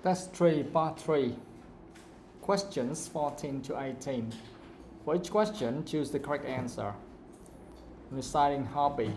Test 3, part 3. Questions 14 to 18. For each question, choose the correct answer. Reciting hobby.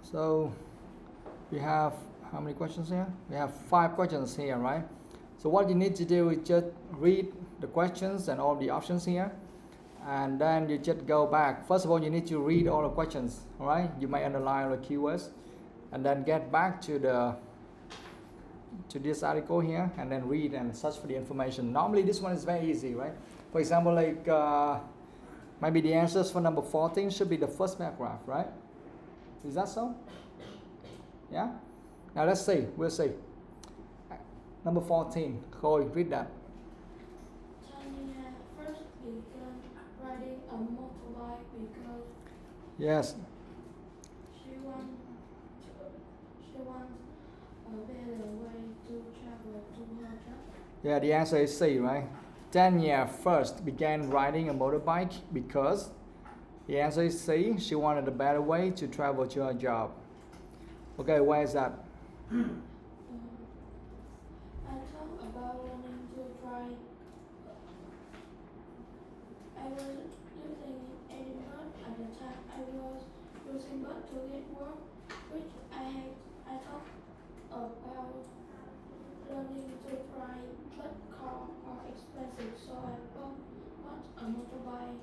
So, we have how many questions here? We have 5 questions here, right? So what you need to do is just read the questions and all the options here. And then you just go back. First of all, you need to read all the questions, all right? You might underline the keywords. And then get back to this article here and then read and search for the information. Normally this one is very easy, right? For example, like maybe the answers for number 14 should be the first paragraph, right? Is that so? Yeah? Now let's see, we'll see. Number 14, Khôi, read that. Tanya first began riding a motorbike because Yes. she wants a better way to travel to her job. Yeah, the answer is C, right? Tanya first began riding a motorbike because the answer is C. She wanted a better way to travel to her job. Okay, where is that? I thought about learning to drive. I was using Edinburgh at the time. I was using bus to get work, which I thought about learning to drive, but cars are expensive, so I bought a motorbike.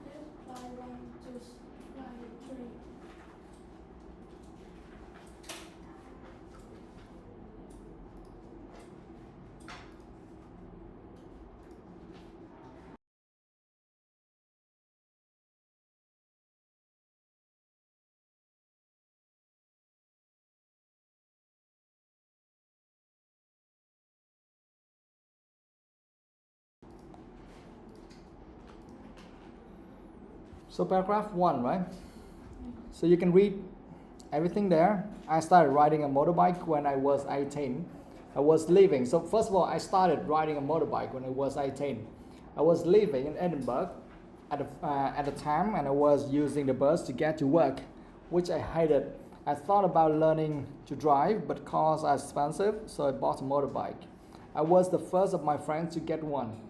This fly 1 to fly 3. So paragraph 1, right? So you can read everything there. I started riding a motorbike when I was 18. I was living. So first of all, I started riding a motorbike when I was 18. I was living in Edinburgh at the time, and I was using the bus to get to work, which I hated. I thought about learning to drive, but cars are expensive, so I bought a motorbike. I was the first of my friends to get one.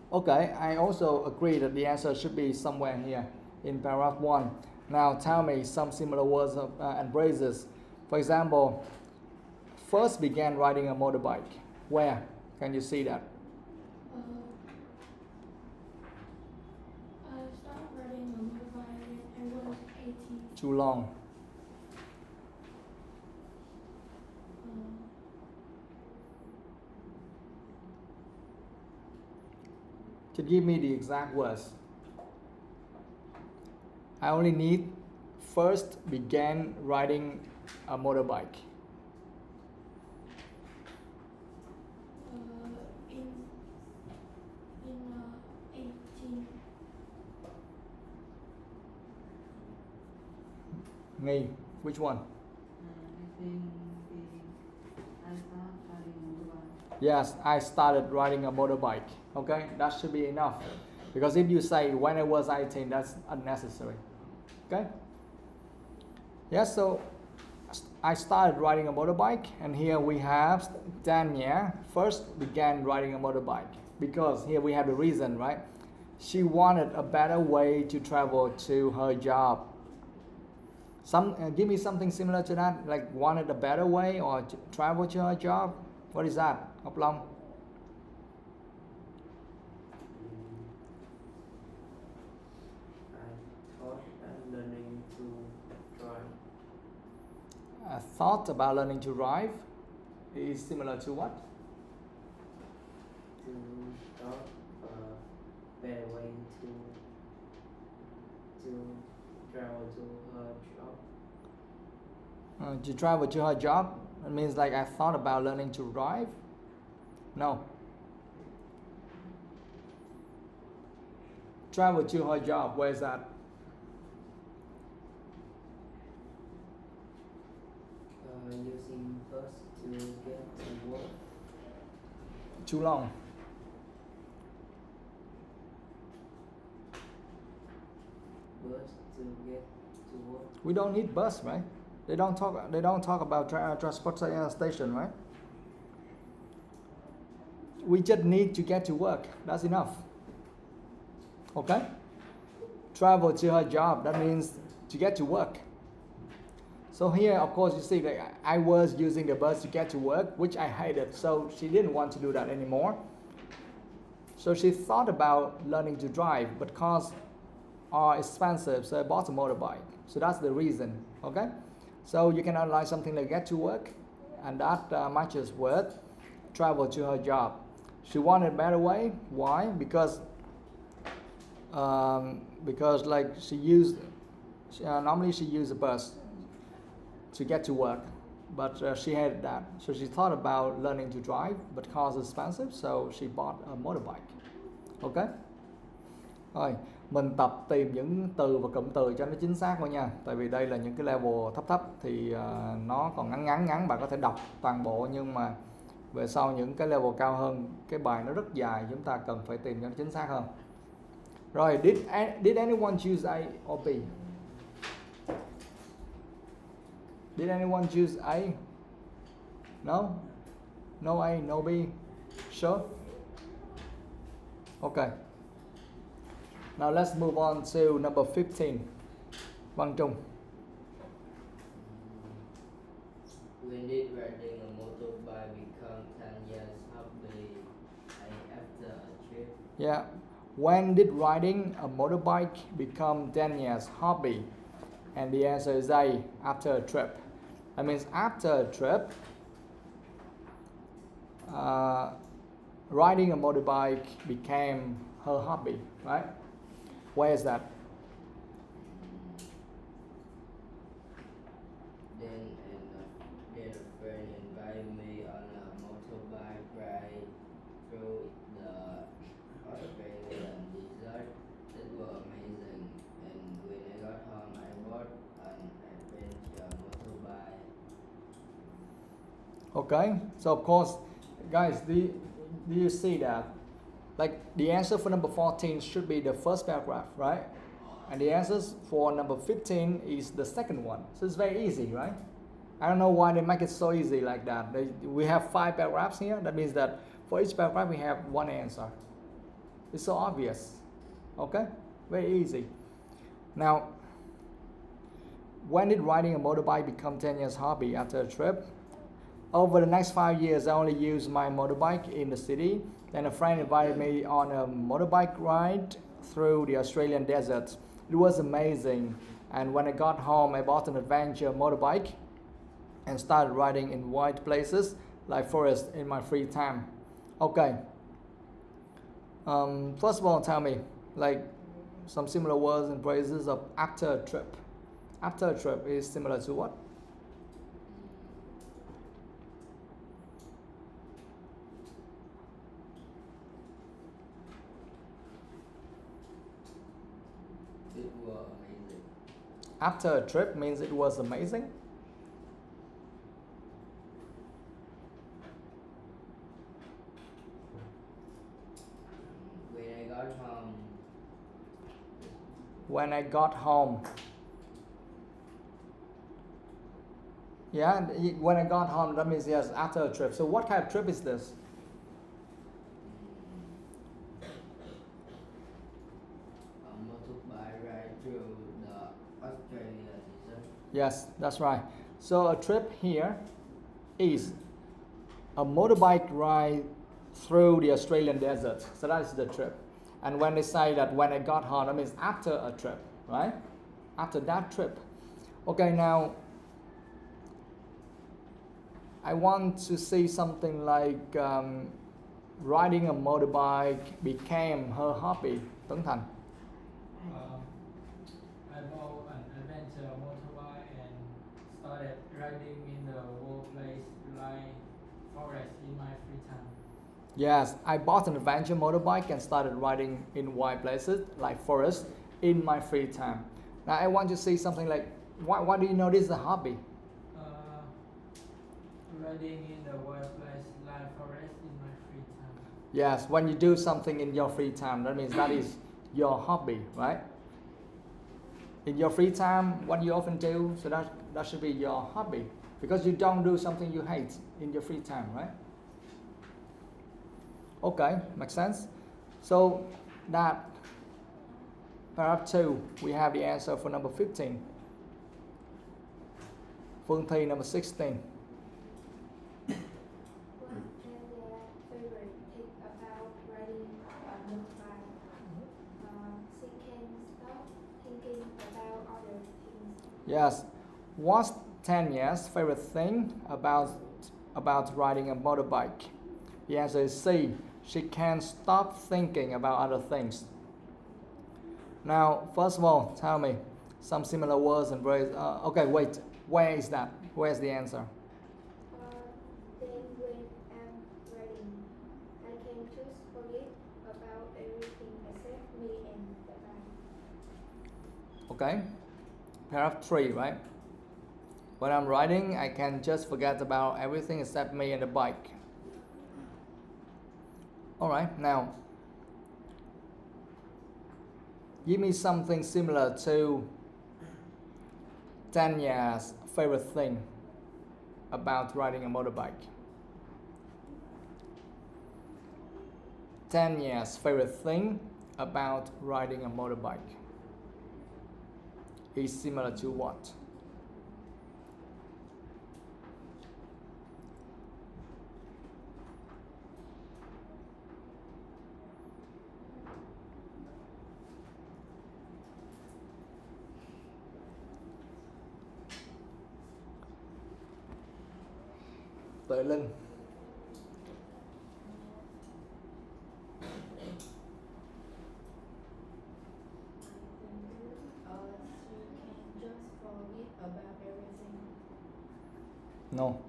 Okay, I also agree that the answer should be somewhere here in paragraph 1. Now tell me some similar words and phrases. For example, first began riding a motorbike. Where can you see that? I started riding a motorbike when I was 18. Too long. To give me the exact words. I only need first began riding a motorbike. In 18. Ngay, which one? I think I started riding a motorbike. Yes, I started riding a motorbike. Okay, that should be enough. Because if you say when I was 18, that's unnecessary. Okay? Yes, so I started riding a motorbike, and here we have Tanya first began riding a motorbike. Because here we have the reason, right? She wanted a better way to travel to her job. Give me something similar to that, like wanted a better way or to travel to her job. What is that, Học Long? I thought about learning to drive. A thought about learning to drive is similar to what? To start a better way to travel to her job. To travel to her job. It means like I thought about learning to drive. No. Travel to her job. Where is that? to get to work. Too long. Bus to get to work. We don't need bus, right? They don't talk about transport station, right? We just need to get to work. That's enough. Okay? Travel to her job. That means to get to work. So here, of course, you see that I was using the bus to get to work, which I hated. So she didn't want to do that anymore. So she thought about learning to drive, but cars are expensive, so I bought a motorbike. So that's the reason. Okay? So you can analyze something like get to work, and that matches with travel to her job. She wanted a better way. Why? Because like normally she used a bus to get to work, but she hated that. So she thought about learning to drive, but cars are expensive, so she bought a motorbike. Okay? Rồi, mình tập tìm những từ và cụm từ cho nó chính xác thôi nha. Tại vì đây là những cái level thấp thì nó còn ngắn bạn có thể đọc toàn bộ, nhưng mà về sau những cái level cao hơn cái bài nó rất dài, chúng ta cần phải tìm cho nó chính xác hơn. Rồi, did anyone choose A or B? Did anyone choose A? No? No A, no B? Sure? Okay. Now let's move on to number 15. Văn Trung. When did riding a motorbike become 10 years hobby after a trip? Yeah. When did riding a motorbike become 10 years hobby? And the answer is A, after a trip. That means after a trip, riding a motorbike became her hobby, right? Where is that? Then a friend invited me on a motorbike ride through the Australian desert. It was amazing. And when I got home, I bought an adventure motorbike. Okay, so of course, guys, do you see that? Like the answer for number 14 should be the first paragraph, right? And the answers for number 15 is the second one. So it's very easy, right? I don't know why they make it so easy like that. We have 5 paragraphs here. That means that for each paragraph we have one answer. It's so obvious. Okay? Very easy. Now, when did riding a motorbike become 10 years hobby after a trip? Over the next 5 years, I only used my motorbike in the city. Then a friend invited me on a motorbike ride through the Australian desert. It was amazing. And when I got home, I bought an adventure motorbike and started riding in wide places like forest in my free time. Okay. First of all, tell me, like some similar words and phrases of after a trip. After a trip is similar to what? It was amazing. After a trip means it was amazing. When I got home, When I got home. Yeah, when I got home, that means yes, after a trip. So what kind of trip is this? a motorbike ride through the Australian desert. Yes, that's right. So a trip here is a motorbike ride through the Australian desert. So that is the trip. And when they say that when I got home, that means after a trip, right? After that trip. Okay, now I want to see something like riding a motorbike became her hobby. Tuấn Thành. I bought an adventure motorbike and started riding in the wild place like forest in my free time. Yes, I bought an adventure motorbike and started riding in wild places like forest in my free time. Now I want to see something like, why do you know this is a hobby? riding in the workplace like forest in my free time. Yes, when you do something in your free time, that means that is your hobby, right? In your free time, what you often do, so that should be your hobby, because you don't do something you hate in your free time, right? Okay, makes sense. So that paragraph 2, we have the answer for number 15. Phương Thi, number 16. What can their favorite thing about riding a motorbike? She can stop thinking about other things. Yes. What's Tanya's favorite thing about riding a motorbike? The answer is C. She can't stop thinking about other things. Now, first of all, tell me some similar words and phrases. Okay, wait. Where is that? Where's the answer? Then when I'm riding, I can just forget about everything except me and the bike. Okay. Paragraph 3, right? When I'm riding, I can just forget about everything except me and the bike. Alright, now give me something similar to Tanya's favorite thing about riding a motorbike. Tanya's favorite thing about riding a motorbike is similar to what? Tuệ Linh. She can just forget about everything. No.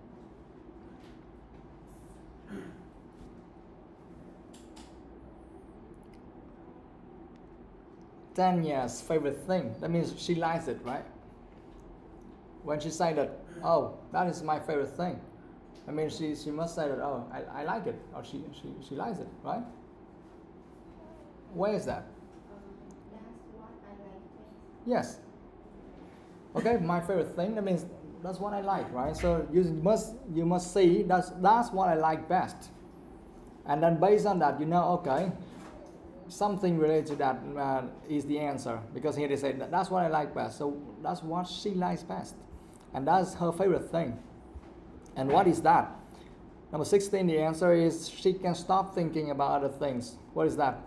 Tanya's favorite thing. That means she likes it, right? When she say that, oh, that is my favorite thing. I mean, she must say that, oh, I like it, or she likes it, right? Where is that? That's what I like best. Yes. Okay, my favorite thing. That means that's what I like, right? So you must see that's what I like best, and then based on that, you know, okay, something related to that is the answer, because here they say that's what I like best. So that's what she likes best, and that's her favorite thing. And what is that? Number 16, the answer is she can stop thinking about other things. What is that?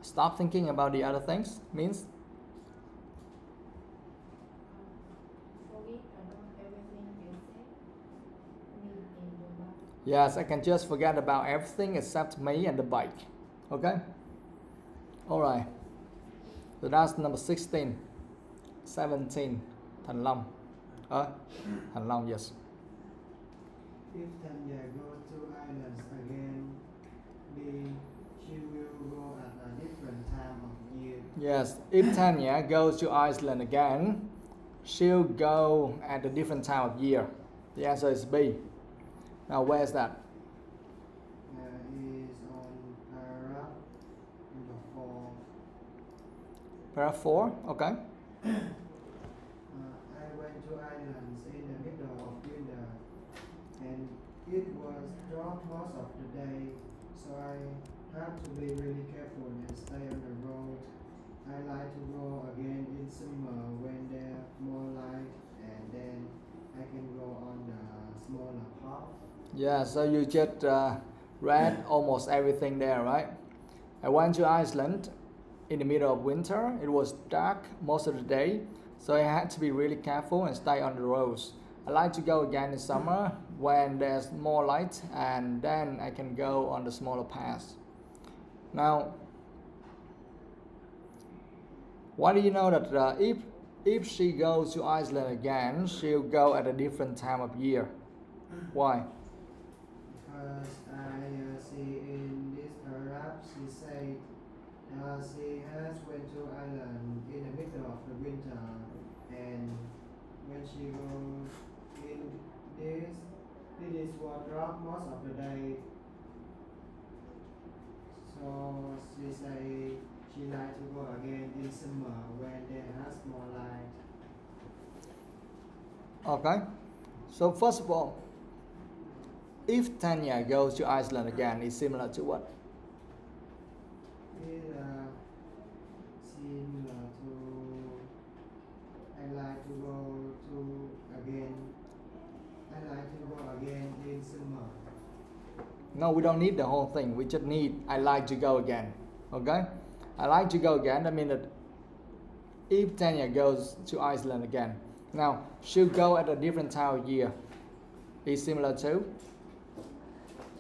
Stop thinking about the other things means? Forget about everything except me and the bike. Yes, I can just forget about everything except me and the bike. Okay? Alright. So that's number 16. 17. Thành Long. Thành Long, yes. If Tanya goes to islands again, she will go at a different time of year. Yes, if Tanya goes to Iceland again, she'll go at a different time of year. The answer is B. Now, where's that? Is on paragraph number 4. Paragraph 4, okay. I went to islands in the middle of winter, and it was dark most of the day, so I had to be really careful and stay on the road. I like to go again in summer when there's more light, and then I can go on the smaller path. Yeah, so you just read almost everything there, right? I went to Iceland in the middle of winter. It was dark most of the day, so I had to be really careful and stay on the roads. I like to go again in summer when there's more light, and then I can go on the smaller paths. Now, why do you know that if she goes to Iceland again, she'll go at a different time of year? Why? Because I see in this paragraph, she said she has went to Ireland in the middle of the winter, and when she goes in this It was drop most of the day. So she say she like to go again in summer when there has more light. Okay. So first of all, if Tanya goes to Iceland again, it's similar to what? It similar to I like to go to again. I like to go again in summer. No, we don't need the whole thing. We just need I like to go again. Okay? I like to go again. That means that if Tanya goes to Iceland again, now she'll go at a different time of year. Is similar to? To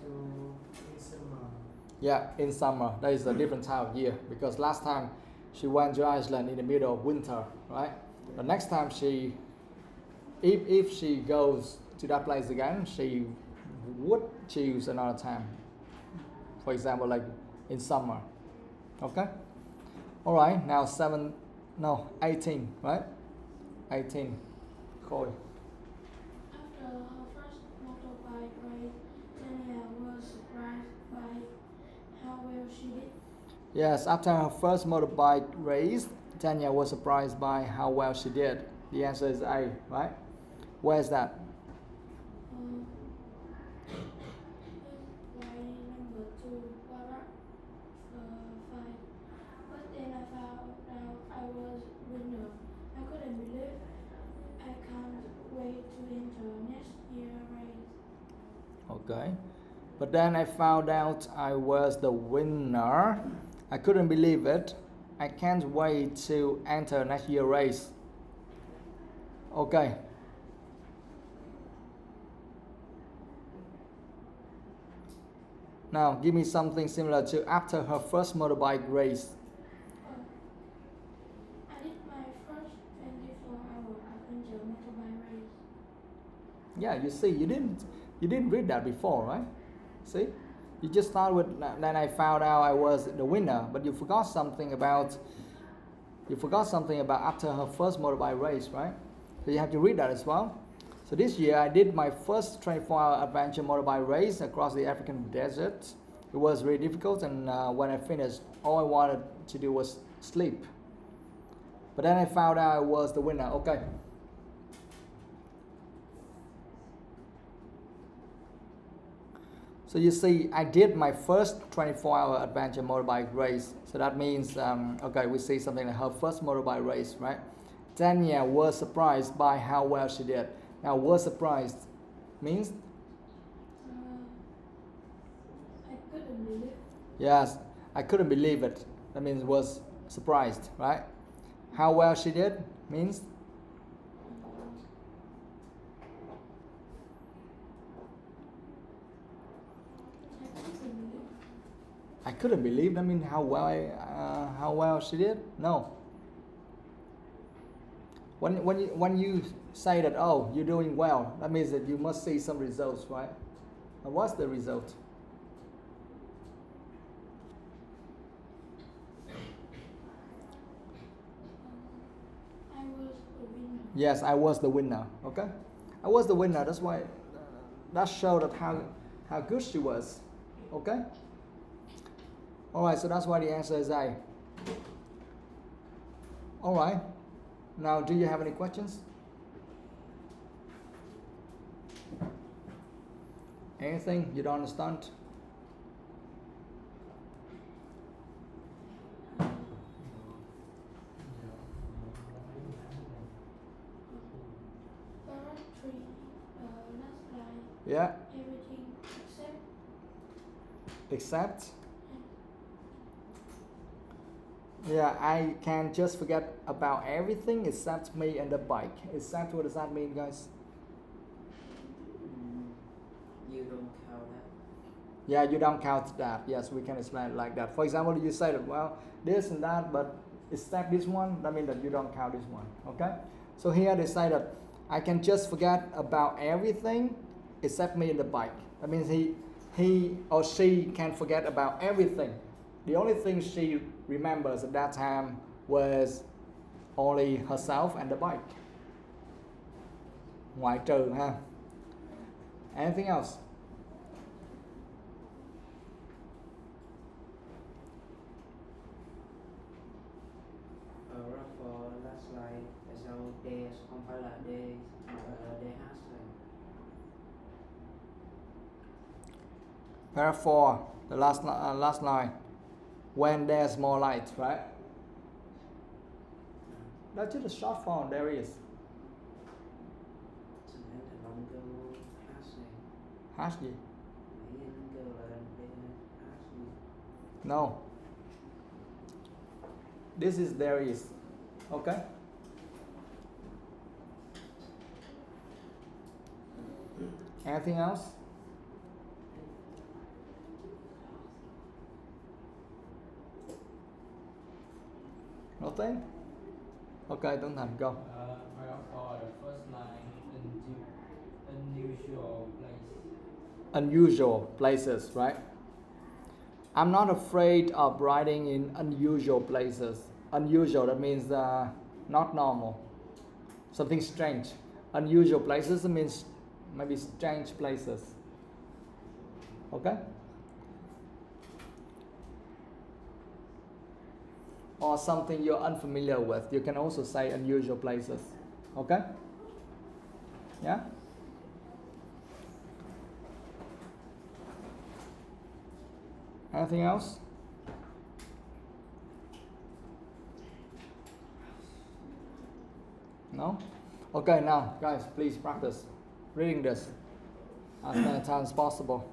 in summer. Yeah, in summer. That is a different time of year because last time she went to Iceland in the middle of winter, right? The next time she, if she goes to that place again, she would choose another time. For example, like in summer. Okay? All right, now 18, right? 18. Khôi. After her first motorbike ride, Tanya was surprised by how well she did. Yes, after her first motorbike race, Tanya was surprised by how well she did. The answer is A, right? Where is that? Line number 2, paragraph 5. But then I found out I was winner. I couldn't believe. I can't wait to enter next year's race. Okay. But then I found out I was the winner. I couldn't believe it. I can't wait to enter next year's race. Okay. Now, give me something similar to after her first motorbike race. I did my first 24-hour adventure motorbike race. Yeah, you see, you didn't read that before, right? See, you just start with then I found out I was the winner, but you forgot something about after her first motorbike race, right? So you have to read that as well. So this year I did my first 24-hour adventure motorbike race across the African desert. It was really difficult, and when I finished, all I wanted to do was sleep. But then I found out I was the winner. Okay. So you see, I did my first 24-hour adventure motorbike race. So that means, okay, we see something like her first motorbike race, right? Tanya was surprised by how well she did. Now, was surprised means? I couldn't believe. Yes, I couldn't believe it. That means was surprised, right? How well she did means? I couldn't believe. That means how well she did? No. When you say that, oh, you're doing well, that means that you must see some results, right? And what's the result? I was the winner. Yes, I was the winner. Okay, I was the winner. That's why that showed that how good she was. Okay. All right, so that's why the answer is A. All right. Now, do you have any questions? Anything you don't understand? Paragraph 3, last line. Yeah. Everything Except? Yeah, I can just forget about everything except me and the bike. Except, what does that mean, guys? You don't count that. Yeah, you don't count that. Yes, we can explain it like that. For example, you say that, well, this and that, but except this one, that means that you don't count this one. Okay? So here they say that I can just forget about everything except me and the bike. That means he or she can forget about everything. The only thing she remembers at that time was only herself and the bike. Ngoại trừ ha. Anything else? For last slide, tại sao days không phải là day mà là DH rồi? Paragraph 4, the last line. When there's more light, right? That's just a short form, there is. Sao nãy thằng Long kêu H này? Hash gì? Nãy anh kêu là DH gì? No. This is there is. Okay? Anything else? Nothing? Okay, Tuấn Thành, go. Paragraph 4, the first line, unusual place. Unusual places, right? I'm not afraid of writing in unusual places. Unusual, that means not normal. Something strange. Unusual places means maybe strange places. Okay? Or something you're unfamiliar with. You can also say unusual places. Okay? Yeah? Anything else? No? Okay, now, guys, please practice reading this as many times as possible.